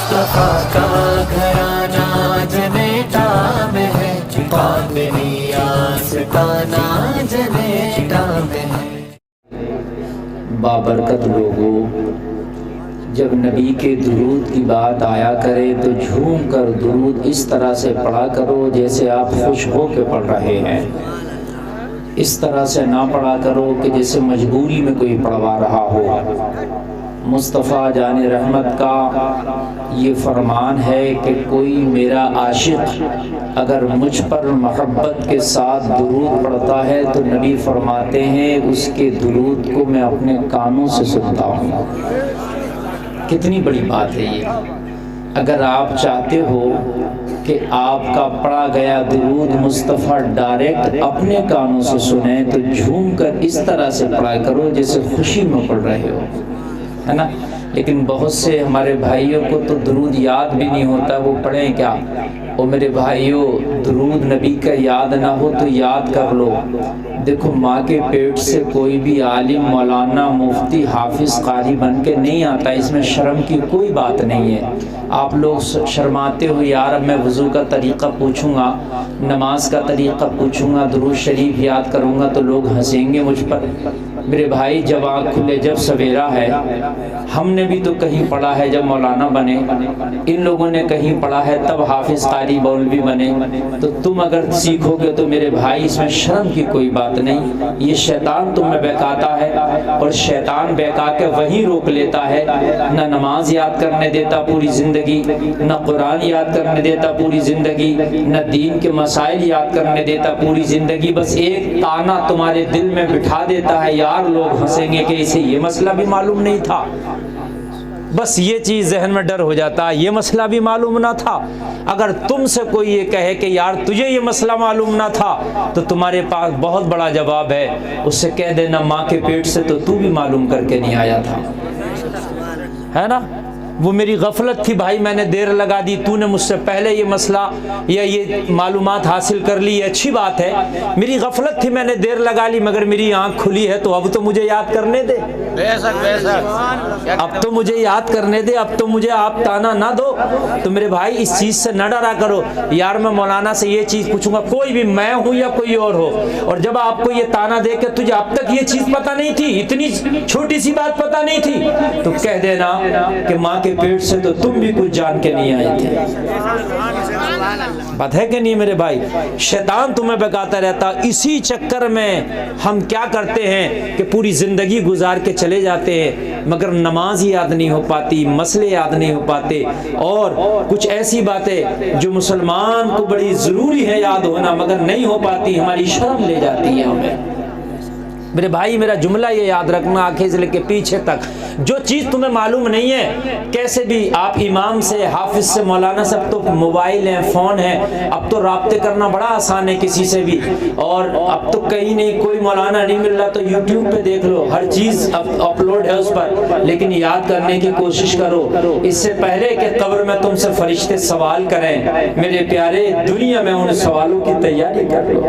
مصطفیٰ کا گھرانہ جنیٹا میں ہے، قادری آستانہ جنیٹا میں ہے۔ بابرکت لوگوں، جب نبی کے درود کی بات آیا کرے تو جھوم کر درود اس طرح سے پڑھا کرو جیسے آپ خوش ہو کے پڑھ رہے ہیں۔ اس طرح سے نہ پڑھا کرو کہ جیسے مجبوری میں کوئی پڑھوا رہا ہو۔ مصطفیٰ جان رحمت کا یہ فرمان ہے کہ کوئی میرا عاشق اگر مجھ پر محبت کے ساتھ درود پڑھتا ہے تو نبی فرماتے ہیں اس کے درود کو میں اپنے کانوں سے سنتا ہوں۔ کتنی بڑی بات ہے یہ۔ اگر آپ چاہتے ہو کہ آپ کا پڑھا گیا درود مصطفیٰ ڈائریکٹ اپنے کانوں سے سنیں تو جھوم کر اس طرح سے پڑھا کرو جیسے خوشی میں پڑھ رہے ہو، ہے نا۔ لیکن بہت سے ہمارے بھائیوں کو تو درود یاد بھی نہیں ہوتا، وہ پڑھیں کیا؟ اور میرے بھائیوں، درود نبی کا یاد نہ ہو تو یاد کر لو۔ دیکھو، ماں کے پیٹ سے کوئی بھی عالم، مولانا، مفتی، حافظ، قاری بن کے نہیں آتا، اس میں شرم کی کوئی بات نہیں ہے۔ آپ لوگ شرماتے ہو، یار اب میں وضو کا طریقہ پوچھوں گا، نماز کا طریقہ پوچھوں گا، درود شریف یاد کروں گا تو لوگ ہنسیں گے مجھ پر۔ میرے بھائی، جب آنکھ کھلے، جب سویرا ہے، ہم نے بھی تو کہیں پڑھا ہے جب مولانا بنے، ان لوگوں نے کہیں پڑھا ہے تب حافظ، قاری، مولوی بنے، تو تم اگر سیکھو گے تو میرے بھائی اس میں شرم کی کوئی بات نہیں۔ یہ شیطان تم میں بہکاتا ہے، اور شیطان بہکا کے وہیں روک لیتا ہے، نہ نماز یاد کرنے دیتا پوری زندگی، نہ قرآن یاد کرنے دیتا پوری زندگی، نہ دین کے مسائل یاد کرنے دیتا پوری زندگی۔ بس ایک تانا تمہارے دل میں بٹھا دیتا ہے، یار لوگ ہنسیں گے کہ اسے یہ مسئلہ بھی معلوم نہیں تھا۔ بس یہ چیز ذہن میں ڈر ہو جاتا ہے، یہ مسئلہ بھی معلوم نہ تھا۔ اگر تم سے کوئی یہ کہے کہ یار تجھے یہ مسئلہ معلوم نہ تھا تو تمہارے پاس بہت بڑا جواب ہے، اس سے کہہ دینا ماں کے پیٹ سے تو بھی معلوم کر کے نہیں آیا تھا، ہے نا۔ وہ میری غفلت تھی بھائی، میں نے دیر لگا دی، تو نے مجھ سے پہلے یہ مسئلہ یا یہ معلومات حاصل کر لی، اچھی بات ہے، میری غفلت تھی، میں نے دیر لگا لی، مگر میری آنکھ کھلی ہے تو اب تو مجھے یاد کرنے دے، اب تو مجھے یاد کرنے دے، اب تو مجھے آپ تانا نہ دو۔ تو میرے بھائی اس چیز سے نہ ڈرا کرو، یار میں مولانا سے یہ چیز پوچھوں گا، کوئی بھی، میں ہوں یا کوئی اور ہو، اور جب آپ کو یہ تانا دے کہ تجھے اب تک یہ چیز پتہ نہیں تھی، اتنی چھوٹی سی بات پتہ نہیں تھی، تو کہہ دینا کہ ماں کے پیٹ سے تو تم بھی کچھ جان کے نہیں آئے تھے۔ بات ہے کہ نہیں میرے بھائی؟ شیطان تمہیں بہکاتا رہتا، اسی چکر میں ہم کیا کرتے ہیں کہ پوری زندگی گزار کے چلے جاتے ہیں مگر نماز یاد نہیں ہو پاتی، مسئلے یاد نہیں ہو پاتے، اور کچھ ایسی باتیں جو مسلمان کو بڑی ضروری ہے یاد ہونا مگر نہیں ہو پاتی، ہماری شرم لے جاتی ہے ہمیں۔ میرے بھائی میرا جملہ یہ یاد رکھنا آنکھیں سے لے کے پیچھے تک، جو چیز تمہیں معلوم نہیں ہے، کیسے بھی آپ امام سے، حافظ سے، مولانا سے، اب تو موبائل ہیں، فون ہیں، اب تو رابطے کرنا بڑا آسان ہے کسی سے بھی، اور اب تو کہیں نہیں کوئی مولانا نہیں مل رہا تو یوٹیوب پہ دیکھ لو، ہر چیز اپلوڈ ہے اس پر، لیکن یاد کرنے کی کوشش کرو اس سے پہلے کہ قبر میں تم سے فرشتے سوال کریں، میرے پیارے دنیا میں ان سوالوں کی تیاری کر لو۔